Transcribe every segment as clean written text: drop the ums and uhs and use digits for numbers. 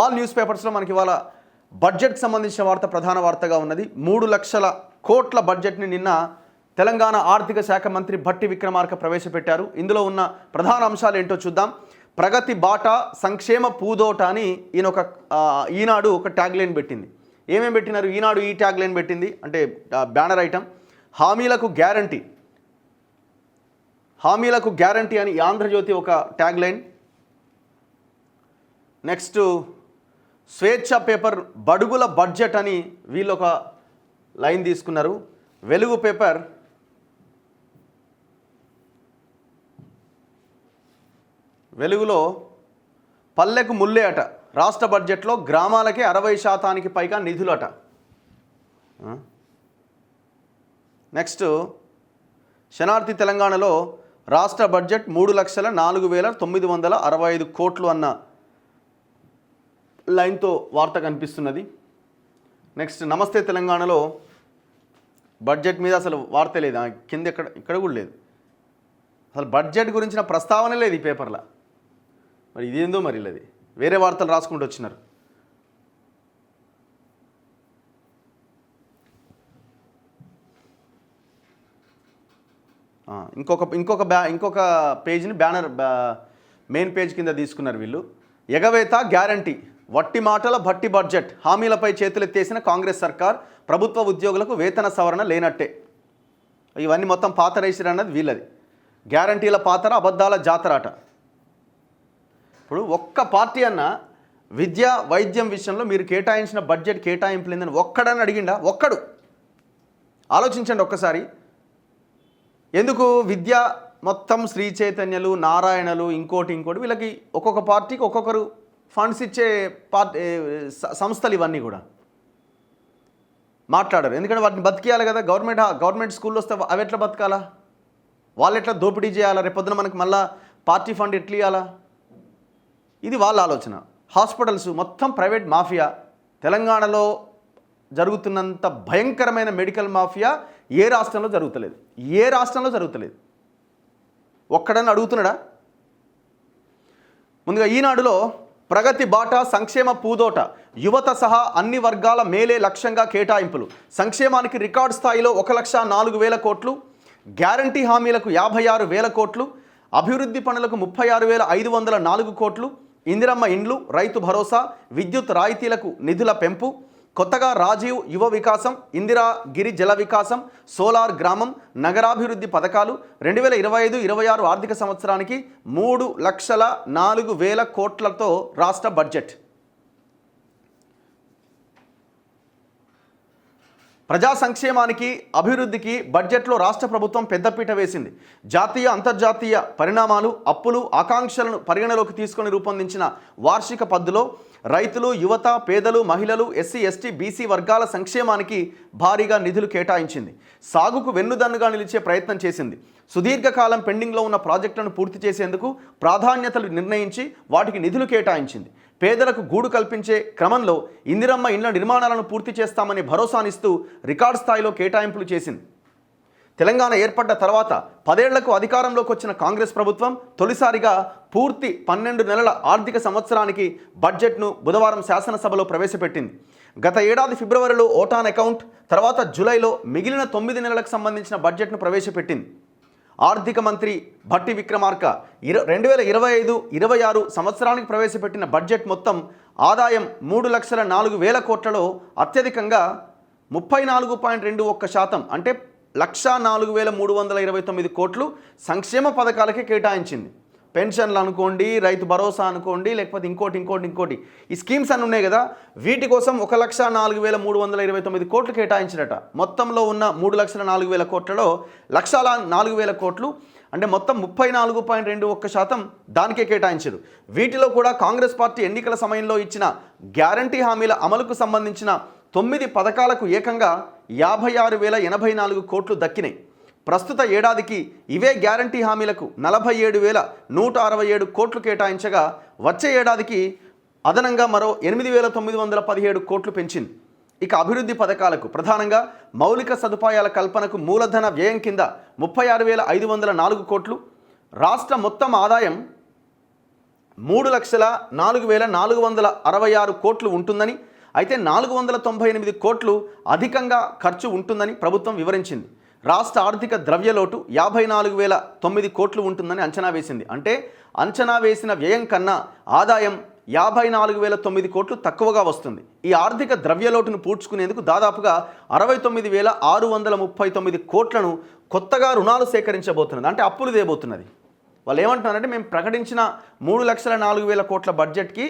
All news పేపర్స్లో మనకి ఇవాళ బడ్జెట్కి సంబంధించిన వార్త ప్రధాన వార్తగా ఉన్నది. 3 లక్షల కోట్ల బడ్జెట్ని నిన్న తెలంగాణ ఆర్థిక శాఖ మంత్రి భట్టి విక్రమార్క ప్రవేశపెట్టారు. ఇందులో ఉన్న ప్రధాన అంశాలు ఏంటో చూద్దాం. ప్రగతి బాట సంక్షేమ పూదోట అని ఈనాడు ఒక ట్యాగ్ లైన్ పెట్టింది. ఏమేమి పెట్టినారు? ఈనాడు ఈ ట్యాగ్ లైన్ పెట్టింది అంటే బ్యానర్ ఐటమ్, హామీలకు గ్యారంటీ అని ఆంధ్రజ్యోతి ఒక ట్యాగ్ లైన్. నెక్స్ట్ స్వేచ్ఛ పేపర్ బడుగుల బడ్జెట్ అని వీళ్ళు ఒక లైన్ తీసుకున్నారు. వెలుగు పేపర్ వెలుగులో పల్లెకు ముల్లే అట, రాష్ట్ర బడ్జెట్లో గ్రామాలకే 60% పైగా నిధులట. నెక్స్ట్ శనార్థి తెలంగాణలో రాష్ట్ర బడ్జెట్ 3,04,965 కోట్లు అన్న లైన్తో వార్త కనిపిస్తున్నది. నెక్స్ట్ నమస్తే తెలంగాణలో బడ్జెట్ మీద అసలు వార్త లేదు, కింద ఇక్కడ కూడా లేదు, అసలు బడ్జెట్ గురించిన ప్రస్తావన లేదు ఈ పేపర్లో. మరి ఇదేందో మరి లేదు, వేరే వార్తలు రాసుకుంటూ వచ్చినారు. ఇంకొక పేజీని బ్యానర్ మెయిన్ పేజ్ కింద తీసుకున్నారు వీళ్ళు. ఎగవేత గ్యారంటీ, వట్టి మాటల భట్టి బడ్జెట్, హామీలపై చేతులెత్తేసిన కాంగ్రెస్ సర్కార్, ప్రభుత్వ ఉద్యోగులకు వేతన సవరణ లేనట్టే. ఇవన్నీ మొత్తం పాతరేసిరు అన్నది వీళ్ళది. గ్యారంటీల పాతర, అబద్ధాల జాతరాట. ఇప్పుడు ఒక్క పార్టీ అన్న విద్య వైద్యం విషయంలో మీరు కేటాయించిన బడ్జెట్ కేటాయింపు లేదని ఒక్కడని అడిగిండా? ఒక్కడు ఆలోచించండి ఒక్కసారి. ఎందుకు విద్య మొత్తం శ్రీ చైతన్యలు, నారాయణలు, ఇంకోటి వీళ్ళకి ఒక్కొక్క పార్టీకి ఒక్కొక్కరు ఫండ్స్ ఇచ్చే సంస్థలు ఇవన్నీ కూడా మాట్లాడరు. ఎందుకంటే వాటిని బతికేయాలి కదా. గవర్నమెంట్ స్కూల్లో వస్తే అవి ఎట్లా బతకాలా? వాళ్ళు ఎట్లా దోపిడీ చేయాలా? రేపొద్దున మనకి మళ్ళీ పార్టీ ఫండ్ ఎట్లా ఇవ్వాలా? ఇది వాళ్ళ ఆలోచన. హాస్పిటల్స్ మొత్తం ప్రైవేట్ మాఫియా. తెలంగాణలో జరుగుతున్నంత భయంకరమైన మెడికల్ మాఫియా ఏ రాష్ట్రంలో జరుగుతలేదు. ఒక్కడని అడుగుతున్నాడా? ముందుగా ఈనాడులో ప్రగతి బాట సంక్షేమ పూదోట, యువత సహా అన్ని వర్గాల మేలే లక్ష్యంగా కేటాయింపులు, సంక్షేమానికి రికార్డు స్థాయిలో 1,04,000 కోట్లు, గ్యారంటీ హామీలకు 56,000 కోట్లు, అభివృద్ధి పనులకు 36,504 కోట్లు, ఇందిరమ్మ ఇండ్లు, రైతు భరోసా, విద్యుత్ రాయితీలకు నిధుల పెంపు, కొత్తగా రాజీవ్ యువ వికాసం, ఇందిరా గిరి జల వికాసం, సోలార్ గ్రామం, నగరాభివృద్ధి పథకాలు, 2025-26 ఆర్థిక సంవత్సరానికి 3,04,000 కోట్లతో రాష్ట్ర బడ్జెట్. ప్రజా సంక్షేమానికి, అభివృద్ధికి బడ్జెట్లో రాష్ట్ర ప్రభుత్వం పెద్దపీట వేసింది. జాతీయ అంతర్జాతీయ పరిణామాలు, అప్పులు, ఆకాంక్షలను పరిగణలోకి తీసుకొని రూపొందించిన వార్షిక పద్దులో రైతులు, యువత, పేదలు, మహిళలు, ఎస్సీ, ఎస్టీ, బీసీ వర్గాల సంక్షేమానికి భారీగా నిధులు కేటాయించింది. సాగుకు వెన్నుదన్నుగా నిలిచే ప్రయత్నం చేసింది. సుదీర్ఘకాలం పెండింగ్లో ఉన్న ప్రాజెక్టులను పూర్తి చేసేందుకు ప్రాధాన్యతలు నిర్ణయించి వాటికి నిధులు కేటాయించింది. పేదలకు గూడు కల్పించే క్రమంలో ఇందిరమ్మ ఇండ్ల నిర్మాణాలను పూర్తి చేస్తామని భరోసానిస్తూ రికార్డు స్థాయిలో కేటాయింపులు చేసింది. తెలంగాణ ఏర్పడ్డ తర్వాత 10 ఏళ్లకు అధికారంలోకి వచ్చిన కాంగ్రెస్ ప్రభుత్వం తొలిసారిగా పూర్తి 12 నెలల ఆర్థిక సంవత్సరానికి బడ్జెట్ను బుధవారం శాసనసభలో ప్రవేశపెట్టింది. గత ఏడాది ఫిబ్రవరిలో ఓటాన్ అకౌంట్, తర్వాత జూలైలో మిగిలిన 9 నెలలకు సంబంధించిన బడ్జెట్ను ప్రవేశపెట్టింది. ఆర్థిక మంత్రి భట్టి విక్రమార్క 2025-26 సంవత్సరానికి ప్రవేశపెట్టిన బడ్జెట్ మొత్తం ఆదాయం 3,04,000 కోట్లలో అత్యధికంగా 34.21% అంటే 1,04,329 కోట్లు సంక్షేమ పథకాలకే కేటాయించింది. పెన్షన్లు అనుకోండి, రైతు భరోసా అనుకోండి, లేకపోతే ఇంకోటి ఈ స్కీమ్స్ అన్నీ ఉన్నాయి కదా, వీటి కోసం 1,04,329 కోట్లు కేటాయించినట. మొత్తంలో ఉన్న 3,04,000 కోట్లలో 1,04,000 కోట్లు అంటే మొత్తం 34.21% దానికే కేటాయించారు. వీటిలో కూడా కాంగ్రెస్ పార్టీ ఎన్నికల సమయంలో ఇచ్చిన గ్యారంటీ హామీల అమలుకు సంబంధించిన 9 పథకాలకు ఏకంగా 56,084 కోట్లు దక్కినాయి. ప్రస్తుత ఏడాదికి ఇవే గ్యారంటీ హామీలకు 47,167 కోట్లు కేటాయించగా వచ్చే ఏడాదికి అదనంగా మరో 8,917 కోట్లు పెంచింది. ఇక అభివృద్ధి పథకాలకు ప్రధానంగా మౌలిక సదుపాయాల కల్పనకు మూలధన వ్యయం కింద 36,504 కోట్లు, రాష్ట్ర మొత్తం ఆదాయం 3,04,466 కోట్లు ఉంటుందని, అయితే 498 కోట్లు అధికంగా ఖర్చు ఉంటుందని ప్రభుత్వం వివరించింది. రాష్ట్ర ఆర్థిక ద్రవ్యలోటు 54,009 కోట్లు ఉంటుందని అంచనా వేసింది. అంటే అంచనా వేసిన వ్యయం కన్నా ఆదాయం 54,009 కోట్లు తక్కువగా వస్తుంది. ఈ ఆర్థిక ద్రవ్యలోటును పూడ్చుకునేందుకు దాదాపుగా 69,639 కోట్లను కొత్తగా రుణాలు సేకరించబోతున్నది, అంటే అప్పులు దేబోతున్నది. వాళ్ళు ఏమంటున్నారంటే, మేము ప్రకటించిన 3,04,000 కోట్ల బడ్జెట్కి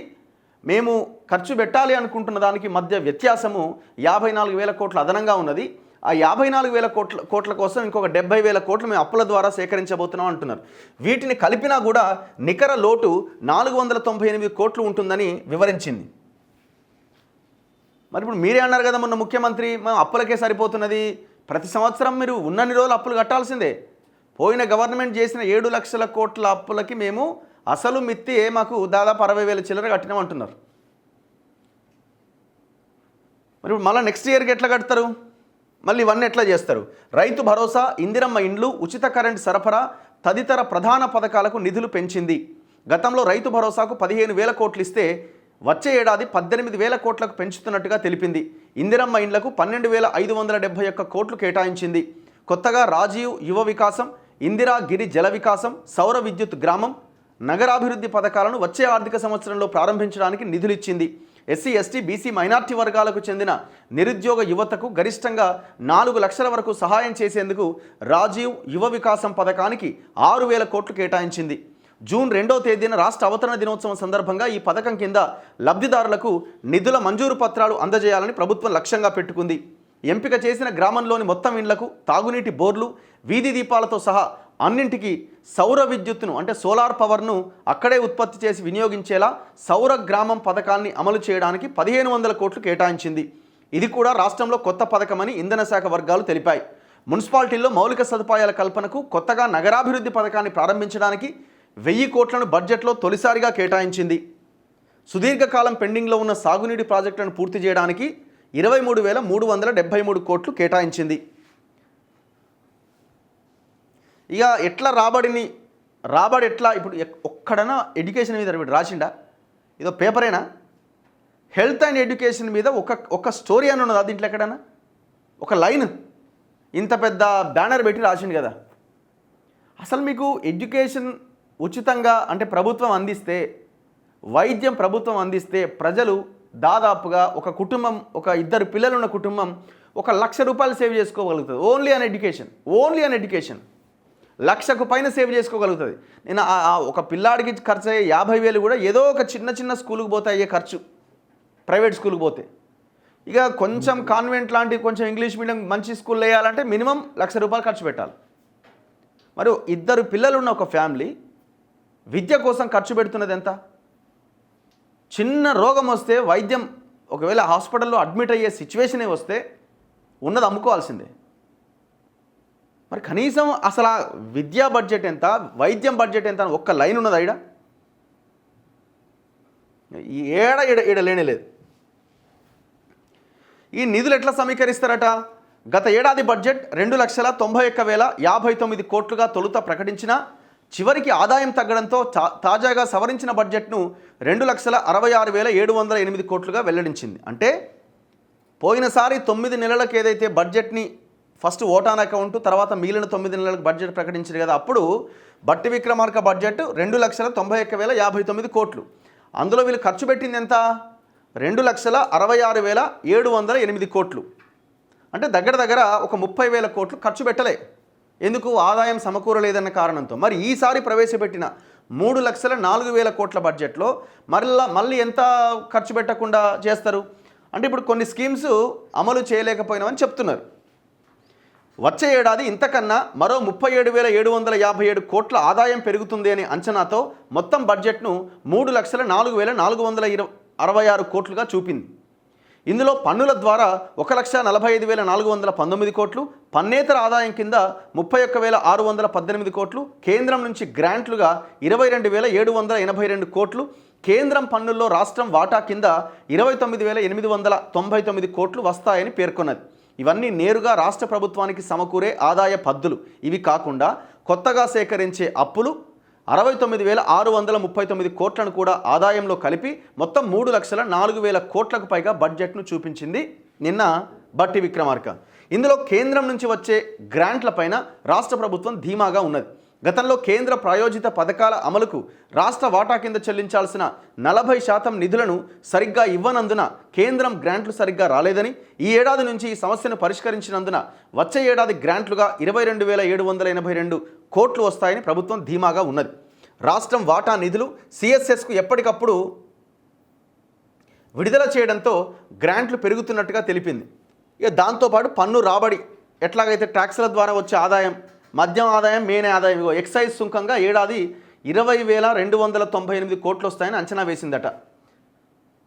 మేము ఖర్చు పెట్టాలి అనుకుంటున్న దానికి మధ్య వ్యత్యాసము 54,000 కోట్ల అదనంగా ఉన్నది. ఆ 54,000 కోట్ల కోసం ఇంకొక 70,000 కోట్లు మేము అప్పుల ద్వారా సేకరించబోతున్నాం అంటున్నారు. వీటిని కలిపినా కూడా నికర లోటు 498 కోట్లు ఉంటుందని వివరించింది. మరి ఇప్పుడు మీరే అన్నారు కదా మొన్న ముఖ్యమంత్రి, మా అప్పులకే సరిపోతున్నది, ప్రతి సంవత్సరం మీరు ఉన్నన్ని రోజులు అప్పులు కట్టాల్సిందే. పోయిన గవర్నమెంట్ చేసిన 7 లక్షల కోట్ల అప్పులకి మేము అసలు మిత్తి మాకు దాదాపు 60,000 చిల్లర కట్టినాం అంటున్నారు. మరి ఇప్పుడు మళ్ళీ నెక్స్ట్ ఇయర్కి ఎట్లా కడతారు? మళ్ళీ ఇవన్నీ ఎట్లా చేస్తారు? రైతు భరోసా, ఇందిరమ్మ ఇండ్లు, ఉచిత కరెంట్ సరఫరా తదితర ప్రధాన పథకాలకు నిధులు పెంచింది. గతంలో రైతు భరోసాకు 15,000 కోట్లు ఇస్తే వచ్చే ఏడాది 18,000 కోట్లకు పెంచుతున్నట్టుగా తెలిపింది. ఇందిరమ్మ ఇండ్లకు 12,571 కోట్లు కేటాయించింది. కొత్తగా రాజీవ్ యువ వికాసం, ఇందిరా గిరి జల వికాసం, సౌర విద్యుత్ గ్రామం, నగరాభివృద్ధి పథకాలను వచ్చే ఆర్థిక సంవత్సరంలో ప్రారంభించడానికి నిధులిచ్చింది. ఎస్సీ, ఎస్టీ, బీసీ, మైనార్టీ వర్గాలకు చెందిన నిరుద్యోగ యువతకు గరిష్టంగా 4 లక్షల వరకు సహాయం చేసేందుకు రాజీవ్ యువ వికాసం పథకానికి 6,000 కోట్లు కేటాయించింది. జూన్ 2వ తేదీన రాష్ట్ర అవతరణ దినోత్సవం సందర్భంగా ఈ పథకం కింద లబ్ధిదారులకు నిధుల మంజూరు పత్రాలు అందజేయాలని ప్రభుత్వం లక్ష్యంగా పెట్టుకుంది. ఎంపిక చేసిన గ్రామంలోని మొత్తం ఇండ్లకు తాగునీటి బోర్లు, వీధి దీపాలతో సహా అన్నింటికి సౌర విద్యుత్తును, అంటే సోలార్ పవర్ను అక్కడే ఉత్పత్తి చేసి వినియోగించేలా సౌర గ్రామం పథకాన్ని అమలు చేయడానికి 1,500 కోట్లు కేటాయించింది. ఇది కూడా రాష్ట్రంలో కొత్త పథకమని ఇంధన శాఖ వర్గాలు తెలిపాయి. మున్సిపాలిటీల్లో మౌలిక సదుపాయాల కల్పనకు కొత్తగా నగరాభివృద్ధి పథకాన్ని ప్రారంభించడానికి 1,000 కోట్లను బడ్జెట్లో తొలిసారిగా కేటాయించింది. సుదీర్ఘకాలం పెండింగ్లో ఉన్న సాగునీటి ప్రాజెక్టులను పూర్తి చేయడానికి 23,373 కోట్లు కేటాయించింది. ఇక ఎట్లా రాబడి ఎట్లా? ఇప్పుడు ఒక్కడనా ఎడ్యుకేషన్ మీద రాసిండా? ఇదో పేపరేనా? హెల్త్ అండ్ ఎడ్యుకేషన్ మీద ఒక స్టోరీ అని ఉన్నదా దీంట్లో? ఎక్కడన్నా ఒక లైన్ ఇంత పెద్ద బ్యానర్ పెట్టి రాసిండు కదా. అసలు మీకు ఎడ్యుకేషన్ ఉచితంగా, అంటే ప్రభుత్వం అందిస్తే, వైద్యం ప్రభుత్వం అందిస్తే ప్రజలు దాదాపుగా ఒక కుటుంబం, ఒక 2 పిల్లలు ఉన్న కుటుంబం 1 లక్ష రూపాయలు సేవ్ చేసుకోగలుగుతుంది. ఓన్లీ అన్ ఎడ్యుకేషన్ 1,00,000కు పైన సేవ్ చేసుకోగలుగుతుంది. నేను ఒక పిల్లాడికి ఖర్చు అయ్యే 50,000 కూడా ఏదో ఒక చిన్న స్కూల్కి పోతే అయ్యే ఖర్చు, ప్రైవేట్ స్కూల్కి పోతే. ఇక కొంచెం కాన్వెంట్ లాంటి కొంచెం ఇంగ్లీష్ మీడియం మంచి స్కూల్లో వేయాలంటే మినిమం 1,00,000 రూపాయలు ఖర్చు పెట్టాలి. మరి 2 పిల్లలు ఉన్న ఒక ఫ్యామిలీ విద్య కోసం ఖర్చు పెడుతున్నది ఎంత? చిన్న రోగం వస్తే వైద్యం, ఒకవేళ హాస్పిటల్లో అడ్మిట్ అయ్యే సిచ్యువేషనే వస్తే ఉన్నది అమ్ముకోవాల్సిందే. మరి కనీసం అసలు ఆ విద్యా బడ్జెట్ ఎంత, వైద్యం బడ్జెట్ ఎంత అని ఒక్క లైన్ ఉన్నది ఈడ? ఈడ లేనేలేదు. ఈ నిధులు ఎట్లా సమీకరిస్తారట? గత ఏడాది బడ్జెట్ 2,91,059 కోట్లుగా తొలుత ప్రకటించిన చివరికి ఆదాయం తగ్గడంతో తాజాగా సవరించిన బడ్జెట్ను 2,66,708 కోట్లుగా వెల్లడించింది. అంటే పోయినసారి 9 నెలలకు ఏదైతే బడ్జెట్ని ఫస్ట్ ఓటాన్ అకౌంట్, తర్వాత మిగిలిన 9 నెలలకు బడ్జెట్ ప్రకటించారు కదా, అప్పుడు బట్టి విక్రమార్క బడ్జెట్ 2,91,059 కోట్లు. అందులో వీళ్ళు ఖర్చు పెట్టింది ఎంత? 2,66,708 కోట్లు. అంటే దగ్గర ఒక 30,000 కోట్లు ఖర్చు పెట్టలే. ఎందుకు? ఆదాయం సమకూరలేదన్న కారణంతో. మరి ఈసారి ప్రవేశపెట్టిన 3,04,000 కోట్ల బడ్జెట్లో మళ్ళీ ఎంత ఖర్చు పెట్టకుండా చేస్తారు? అంటే ఇప్పుడు కొన్ని స్కీమ్స్ అమలు చేయలేకపోయినామని చెప్తున్నారు. వచ్చే ఏడాది ఇంతకన్నా మరో 37,757 కోట్ల ఆదాయం పెరుగుతుంది అనే అంచనాతో మొత్తం బడ్జెట్ను 3,04,466 కోట్లుగా చూపింది. ఇందులో పన్నుల ద్వారా 1,45,419 కోట్లు, పన్నేతర ఆదాయం కింద 31,618 కోట్లు, కేంద్రం నుంచి గ్రాంట్లుగా 22,782 కోట్లు, కేంద్రం పన్నుల్లో రాష్ట్రం వాటా కింద 29,899 కోట్లు వస్తాయని పేర్కొన్నది. ఇవన్నీ నేరుగా రాష్ట్ర ప్రభుత్వానికి సమకూరే ఆదాయ పద్దులు. ఇవి కాకుండా కొత్తగా సేకరించే అప్పులు, 69,639 కోట్లను కూడా ఆదాయంలో కలిపి మొత్తం 3,04,000 కోట్లకు పైగా బడ్జెట్ను చూపించింది నిన్న బట్టి విక్రమార్క. ఇందులో కేంద్రం నుంచి వచ్చే గ్రాంట్లపైన రాష్ట్ర ప్రభుత్వం ధీమాగా ఉన్నది. గతంలో కేంద్ర ప్రాయోజిత పథకాల అమలుకు రాష్ట్ర వాటా కింద చెల్లించాల్సిన 40% నిధులను సరిగ్గా ఇవ్వనందున కేంద్రం గ్రాంట్లు సరిగ్గా రాలేదని, ఈ ఏడాది నుంచి ఈ సమస్యను పరిష్కరించినందున వచ్చే ఏడాది గ్రాంట్లుగా 22,782 కోట్లు వస్తాయని ప్రభుత్వం ధీమాగా ఉన్నది. రాష్ట్రం వాటా నిధులు సిఎస్ఎస్కు ఎప్పటికప్పుడు విడుదల చేయడంతో గ్రాంట్లు పెరుగుతున్నట్టుగా తెలిపింది. ఇక దాంతోపాటు పన్ను రాబడి ఎట్లాగైతే ట్యాక్సుల ద్వారా వచ్చే ఆదాయం, మద్యం ఆదాయం, మెయిన్ ఆదాయం, ఎక్సైజ్ సుంకంగా ఏడాది 20,298 కోట్లు వస్తాయని అంచనా వేసిందట.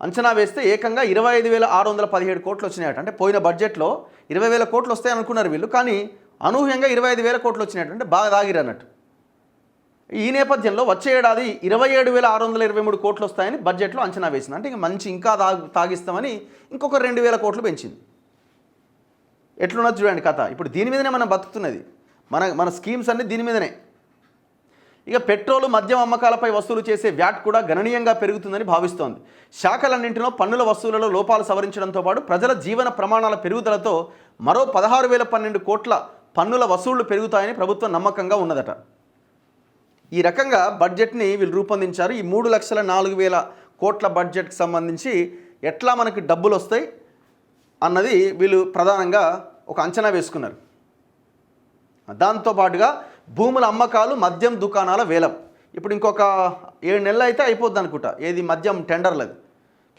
అంచనా వేస్తే ఏకంగా 25,617 కోట్లు వచ్చినాయట. అంటే పోయిన బడ్జెట్లో 20,000 కోట్లు వస్తాయని అనుకున్నారు వీళ్ళు, కానీ అనూహ్యంగా 25,000 కోట్లు వచ్చినట్టు, అంటే బాగా దాగిరు అన్నట్టు. ఈ నేపథ్యంలో వచ్చే ఏడాది 27,623 కోట్లు వస్తాయని బడ్జెట్లో అంచనా వేసింది. అంటే ఇంకా మంచి ఇంకా తాగిస్తామని ఇంకొక 2,000 కోట్లు పెంచింది. ఎట్లున్నది చూడండి కథ. ఇప్పుడు దీని మీదనే మనం బతుకుతున్నది, మన స్కీమ్స్ అన్నీ దీని మీదనే. ఇక పెట్రోలు, మద్యం అమ్మకాలపై వసూలు చేసే వ్యాట్ కూడా గణనీయంగా పెరుగుతుందని భావిస్తోంది. శాఖలన్నింటిలో పన్నుల వసూళ్లలో లోపాలు సవరించడంతో పాటు ప్రజల జీవన ప్రమాణాల పెరుగుదలతో మరో 16,012 కోట్ల పన్నుల వసూళ్లు పెరుగుతాయని ప్రభుత్వం నమ్మకంగా ఉన్నదట. ఈ రకంగా బడ్జెట్ని వీళ్ళు రూపొందించారు. ఈ 3,04,000 కోట్ల బడ్జెట్కి సంబంధించి ఎట్లా మనకి డబ్బులు వస్తాయి అన్నది వీళ్ళు ప్రధానంగా ఒక అంచనా వేసుకున్నారు. దాంతోపాటుగా భూముల అమ్మకాలు, మద్యం దుకాణాల వేలం. ఇప్పుడు ఇంకొక 7 నెలలు అయితే అయిపోద్ది అనుకుంటా, ఏది మద్యం టెండర్లది.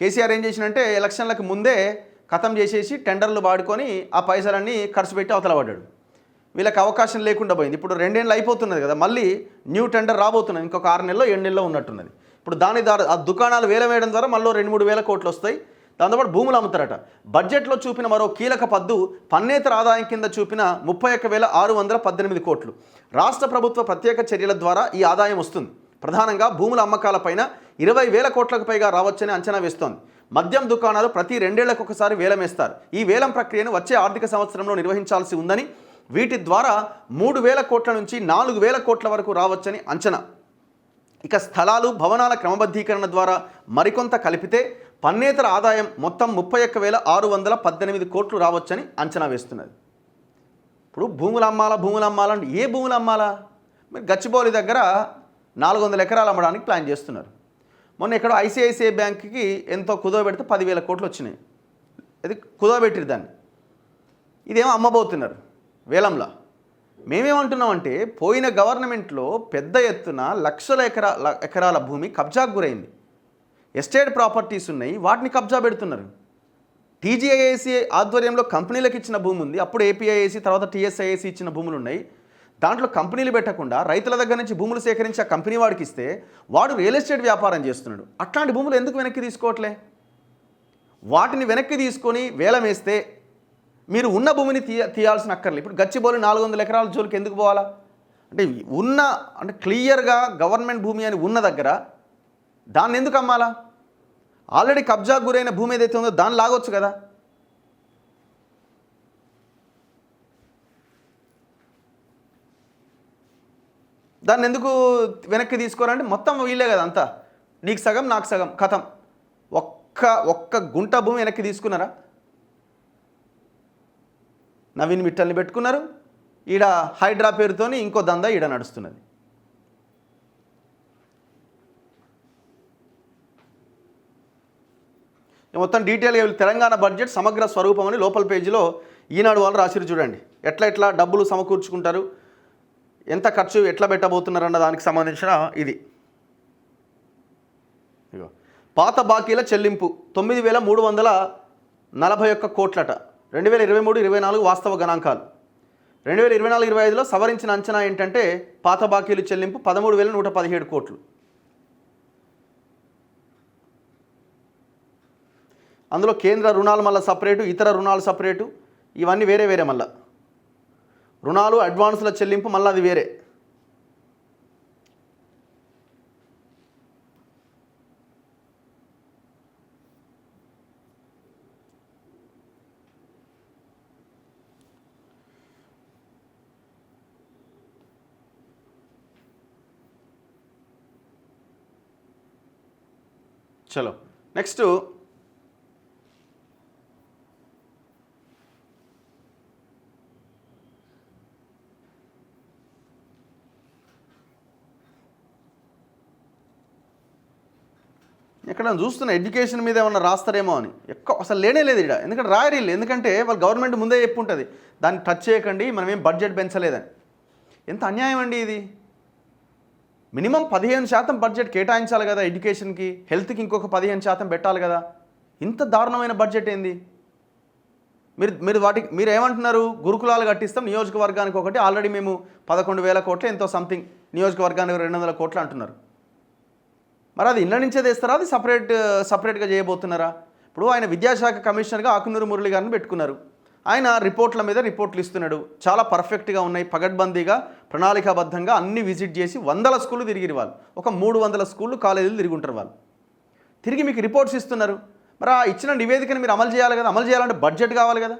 కేసీఆర్ ఏం చేసినంటే ఎలక్షన్లకు ముందే ఖతం చేసేసి టెండర్లు వాడుకొని ఆ పైసలన్నీ ఖర్చు పెట్టి అవతల పడ్డాడు. వీళ్ళకి అవకాశం లేకుండా పోయింది. ఇప్పుడు 2 ఏళ్ళు అయిపోతున్నది కదా, మళ్ళీ న్యూ టెండర్ రాబోతున్నది. ఇంకొక 6 నెలలో 7 నెలలో ఉన్నట్టున్నది. ఇప్పుడు దాని ద్వారా ఆ దుకాణాలు వేలం వేయడం ద్వారా మళ్ళీ 2-3 వేల కోట్లు వస్తాయి. దాంతోపాటు భూములు అమ్ముతారట. బడ్జెట్లో చూపిన మరో కీలక పద్దు పన్నేతర ఆదాయం కింద చూపిన 31,618 కోట్లు. రాష్ట్ర ప్రభుత్వ ప్రత్యేక చర్యల ద్వారా ఈ ఆదాయం వస్తుంది. ప్రధానంగా భూముల అమ్మకాలపైన 20,000 కోట్లకు పైగా రావచ్చని అంచనా వేస్తోంది. మద్యం దుకాణాలు ప్రతి 2 ఏళ్లకు ఒకసారి వేలం వేస్తారు. ఈ వేలం ప్రక్రియను వచ్చే ఆర్థిక సంవత్సరంలో నిర్వహించాల్సి ఉందని, వీటి ద్వారా 3,000 కోట్ల నుంచి 4,000 కోట్ల వరకు రావచ్చని అంచనా. ఇక స్థలాలు, భవనాల క్రమబద్ధీకరణ ద్వారా మరికొంత కలిపితే పన్నేతర ఆదాయం మొత్తం 31,618 కోట్లు రావచ్చని అంచనా వేస్తున్నది. ఇప్పుడు భూములు అమ్మాలంటే ఏ భూములు అమ్మాలా? మీరు గచ్చిబౌలి దగ్గర 400 ఎకరాలు అమ్మడానికి ప్లాన్ చేస్తున్నారు. మొన్న ఎక్కడో ఐసిఐసిఐ బ్యాంక్కి ఎంతో కుదవబెడితే 10,000 కోట్లు వచ్చినాయి. అది కుదవబెట్టిరు దాన్ని. ఇదేమో అమ్మబోతున్నారు వేలంలో. మేమేమంటున్నామంటే పోయిన గవర్నమెంట్లో పెద్ద ఎత్తున లక్షల ఎకరాల భూమి కబ్జాకు గురైంది. ఎస్టేట్ ప్రాపర్టీస్ ఉన్నాయి, వాటిని కబ్జా పెడుతున్నారు. టీజీఐఏసీ ఆధ్వర్యంలో కంపెనీలకు ఇచ్చిన భూమి ఉంది, అప్పుడు ఏపీఐఏసీ తర్వాత టీఎస్ఐఏసీ ఇచ్చిన భూములు ఉన్నాయి. దాంట్లో కంపెనీలు పెట్టకుండా రైతుల దగ్గర నుంచి భూములు సేకరించి ఆ కంపెనీ వాడికి ఇస్తే వాడు రియల్ ఎస్టేట్ వ్యాపారం చేస్తున్నాడు. అట్లాంటి భూములు ఎందుకు వెనక్కి తీసుకోవట్లే? వాటిని వెనక్కి తీసుకొని వేలం వేస్తే మీరు ఉన్న భూమిని తీయాల్సిన అక్కర్లేదు. ఇప్పుడు గచ్చిబౌలి 400 ఎకరాల జోలికి ఎందుకు పోవాలా? అంటే క్లియర్గా గవర్నమెంట్ భూమి అని ఉన్న దగ్గర దాన్ని ఎందుకు అమ్మాలా? ఆల్రెడీ కబ్జా గురైన భూమి ఏదైతే ఉందో దాన్ని లాగొచ్చు కదా. దాన్ని ఎందుకు వెనక్కి తీసుకోరంటే మొత్తం వీళ్ళే కదా అంతా, నీకు సగం నాకు సగం, కథం. ఒక్క గుంట భూమి వెనక్కి తీసుకున్నారా? నవీన్ మిట్టల్ని పెట్టుకున్నారు. ఈడ హైడ్రా పేరుతోని ఇంకో దందా ఈడ నడుస్తున్నది. మొత్తం డీటెయిల్గా తెలంగాణ బడ్జెట్ సమగ్ర స్వరూపం అని లోపల పేజీలో ఈనాడు వాళ్ళు రాసిరు. చూడండి ఎట్లా డబ్బులు సమకూర్చుకుంటారు, ఎంత ఖర్చు ఎట్లా పెట్టబోతున్నారు అన్న దానికి సంబంధించిన ఇది. ఇగో పాత బాకీల చెల్లింపు 9,341 కోట్లట. 2023-24 వాస్తవ గణాంకాలు. 2024-25లో సవరించిన అంచనా ఏంటంటే పాత బాకీలు చెల్లింపు 13,117 కోట్లు. అందులో కేంద్ర రుణాలు మళ్ళీ సపరేటు, ఇతర రుణాలు సపరేటు, ఇవన్నీ వేరే మళ్ళీ. రుణాలు అడ్వాన్సుల చెల్లింపు మళ్ళీ అది వేరే. చలో నెక్స్ట్ ఎక్కడ చూస్తున్న ఎడ్యుకేషన్ మీద ఏమన్నా రాస్తారేమో అని అసలు లేనే లేదు ఇక్కడ. ఎందుకంటే రాయరీళ్ళు, ఎందుకంటే వాళ్ళు గవర్నమెంట్ ముందే చెప్పు ఉంటుంది దాన్ని టచ్ చేయకండి, మనం ఏం బడ్జెట్ పెంచలేదని. ఎంత అన్యాయం అండి ఇది. మినిమం 15% బడ్జెట్ కేటాయించాలి కదా ఎడ్యుకేషన్కి, హెల్త్కి ఇంకొక 15% పెట్టాలి కదా. ఇంత దారుణమైన బడ్జెట్ ఏంది? మీరు ఏమంటున్నారు, గురుకులాలు కట్టిస్తాం నియోజకవర్గానికి ఒకటి, ఆల్రెడీ మేము 11,000 కోట్లు ఎంతో సంథింగ్, నియోజకవర్గానికి 200 కోట్లు అంటున్నారు. మరి అది ఇళ్ళ నుంచే తెస్తారా, అది సపరేట్గా చేయబోతున్నారా? ఇప్పుడు ఆయన విద్యాశాఖ కమిషనర్గా ఆకునూరు మురళి గారిని పెట్టుకున్నారు. ఆయన రిపోర్ట్ల మీద రిపోర్ట్లు ఇస్తున్నాడు, చాలా పర్ఫెక్ట్గా ఉన్నాయి, పగడ్బందీగా ప్రణాళికాబద్ధంగా అన్ని విజిట్ చేసి 100 స్కూళ్ళు తిరిగిరు వాళ్ళు. ఒక 300 స్కూళ్ళు కాలేజీలు తిరిగి ఉంటారు వాళ్ళు. తిరిగి మీకు రిపోర్ట్స్ ఇస్తున్నారు. మరి ఆ ఇచ్చిన నివేదికను మీరు అమలు చేయాలి కదా. అమలు చేయాలంటే బడ్జెట్ కావాలి కదా.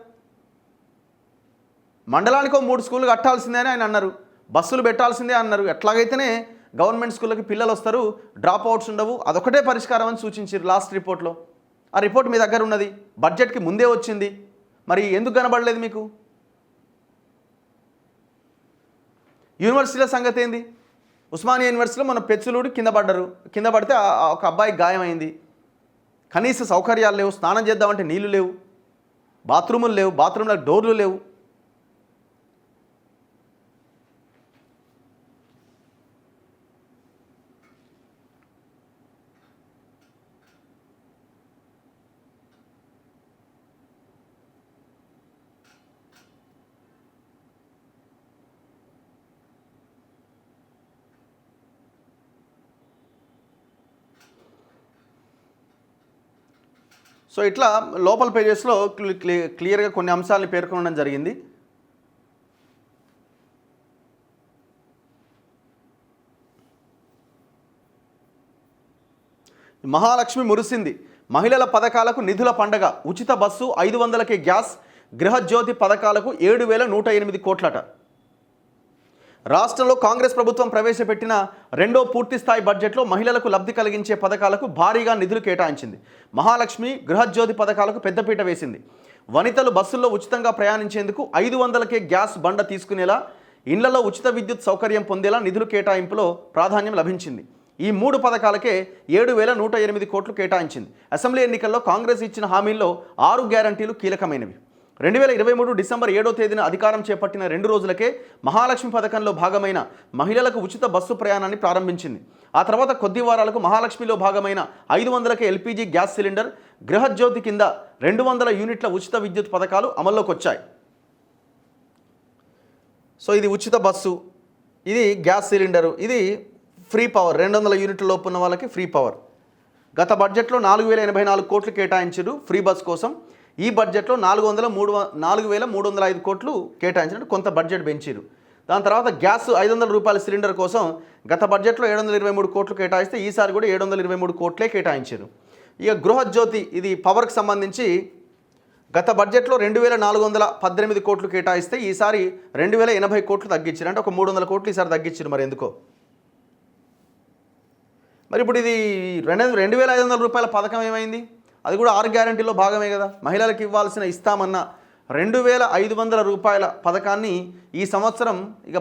మండలానికో 3 స్కూళ్ళు కట్టాల్సిందే అని ఆయన అన్నారు, బస్సులు పెట్టాల్సిందే అన్నారు. ఎట్లాగైతేనే గవర్నమెంట్ స్కూళ్ళకి పిల్లలు వస్తారు, డ్రాప్ అవుట్స్ ఉండవు, అదొకటే పరిష్కారం అని సూచించారు లాస్ట్ రిపోర్ట్లో. ఆ రిపోర్ట్ మీ దగ్గర ఉన్నది, బడ్జెట్కి ముందే వచ్చింది, మరి ఎందుకు కనబడలేదు మీకు? యూనివర్సిటీల సంగతి ఏంది? ఉస్మానియా యూనివర్సిటీలో మన పెచ్చులుడి కింద పడితే ఒక అబ్బాయికి గాయమైంది. కనీస సౌకర్యాలు లేవు, స్నానం చేద్దామంటే నీళ్లు లేవు, బాత్రూములు లేవు, బాత్రూంలకు డోర్లు లేవు. సో ఇట్లా లోపల పేజెస్లో క్లియర్గా కొన్ని అంశాలను పేర్కొనడం జరిగింది. మహాలక్ష్మి మురిసింది, మహిళల పథకాలకు నిధుల పండగ, ఉచిత బస్సు, 500కే గ్యాస్, గృహజ్యోతి పథకాలకు 7,108 కోట్లట. రాష్ట్రంలో కాంగ్రెస్ ప్రభుత్వం ప్రవేశపెట్టిన రెండో పూర్తిస్థాయి బడ్జెట్లో మహిళలకు లబ్ధి కలిగించే పథకాలకు భారీగా నిధులు కేటాయించింది. మహాలక్ష్మి, గృహజ్యోతి పథకాలకు పెద్దపీట వేసింది. వనితలు బస్సుల్లో ఉచితంగా ప్రయాణించేందుకు 500కే గ్యాస్ బండ తీసుకునేలా, ఇళ్లలో ఉచిత విద్యుత్ సౌకర్యం పొందేలా నిధులు కేటాయింపులో ప్రాధాన్యం లభించింది. ఈ 3 పథకాలకే 7,108 కోట్లు కేటాయించింది. అసెంబ్లీ ఎన్నికల్లో కాంగ్రెస్ ఇచ్చిన హామీల్లో 6 గ్యారంటీలు కీలకమైనవి. 2023 డిసెంబర్ 7వ తేదీన అధికారం చేపట్టిన 2 రోజులకే మహాలక్ష్మి పథకంలో భాగమైన మహిళలకు ఉచిత బస్సు ప్రయాణాన్ని ప్రారంభించింది. ఆ తర్వాత కొద్ది వారాలకు మహాలక్ష్మిలో భాగమైన 500కే ఎల్పీజీ గ్యాస్ సిలిండర్, గృహజ్యోతి కింద 200 యూనిట్ల ఉచిత విద్యుత్ పథకాలు అమల్లోకి వచ్చాయి. సో ఇది ఉచిత బస్సు, ఇది గ్యాస్ సిలిండరు, ఇది ఫ్రీ పవర్, 200 యూనిట్ల లోపు ఉన్న వాళ్ళకి ఫ్రీ పవర్. గత బడ్జెట్లో 4,084 కోట్లు కేటాయించారు ఫ్రీ బస్ కోసం. ఈ బడ్జెట్లో 4,305 కోట్లు కేటాయించినట్టు కొంత బడ్జెట్ పెంచారు. దాని తర్వాత గ్యాస్ 500 రూపాయల సిలిండర్ కోసం గత బడ్జెట్లో 723 కోట్లు కేటాయిస్తే ఈసారి కూడా 723 కోట్లే కేటాయించారు. ఇక గృహజ్యోతి, ఇది పవర్కి సంబంధించి గత బడ్జెట్లో 2,418 కోట్లు కేటాయిస్తే ఈసారి 2,080 కోట్లు తగ్గించారు. అంటే ఒక 300 కోట్లు ఈసారి తగ్గించారు. మరి ఎందుకో? మరి ఇప్పుడు ఇది 2,500 రూపాయల పథకం ఏమైంది? అది కూడా 6 గ్యారంటీలో భాగమే కదా. మహిళలకు ఇవ్వాల్సిన ఇస్తామన్న 2,500 రూపాయల పథకాన్ని ఈ సంవత్సరం ఇక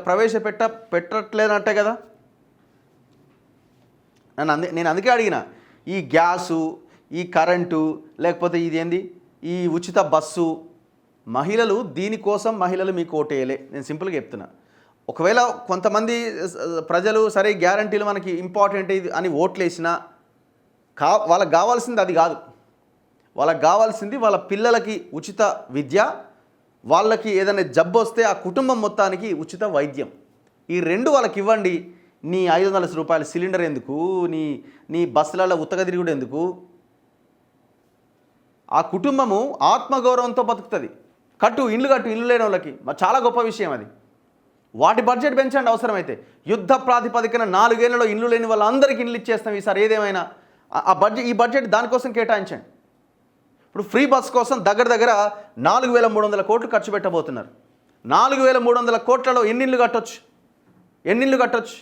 పెట్టట్లేనట్టే కదా. నేను అందుకే అడిగిన, ఈ గ్యాసు, ఈ కరెంటు, లేకపోతే ఇదేంది ఈ ఉచిత బస్సు, మహిళలు దీనికోసం మహిళలు మీకు ఓటేయలే. నేను సింపుల్గా చెప్తున్నా. ఒకవేళ కొంతమంది ప్రజలు సరే గ్యారంటీలు మనకి ఇంపార్టెంట్ ఇది అని ఓట్లేసినా వాళ్ళకి కావాల్సింది అది కాదు. వాళ్ళకి కావాల్సింది వాళ్ళ పిల్లలకి ఉచిత విద్య, వాళ్ళకి ఏదైనా జబ్బు వస్తే ఆ కుటుంబం మొత్తానికి ఉచిత వైద్యం. ఈ 2 వాళ్ళకి ఇవ్వండి. నీ 500 రూపాయల సిలిండర్ ఎందుకు, నీ బస్సులలో ఉత్తగ తిరుగుడు ఎందుకు? ఆ కుటుంబము ఆత్మగౌరవంతో బతుకుతుంది. ఇల్లు లేని వాళ్ళకి చాలా గొప్ప విషయం అది. వాటి బడ్జెట్ పెంచండి అవసరమైతే. యుద్ధ ప్రాతిపదికన 4 ఏళ్లలో ఇల్లు లేని వాళ్ళందరికీ ఇల్లు ఇచ్చేస్తాం ఈసారి. ఏదేమైనా ఈ బడ్జెట్ దానికోసం కేటాయించండి. ఇప్పుడు ఫ్రీ బస్ కోసం దగ్గర 4,300 కోట్లు ఖర్చు పెట్టబోతున్నారు. 4,300 కోట్లలో ఎన్ని ఇళ్ళు కట్టొచ్చు?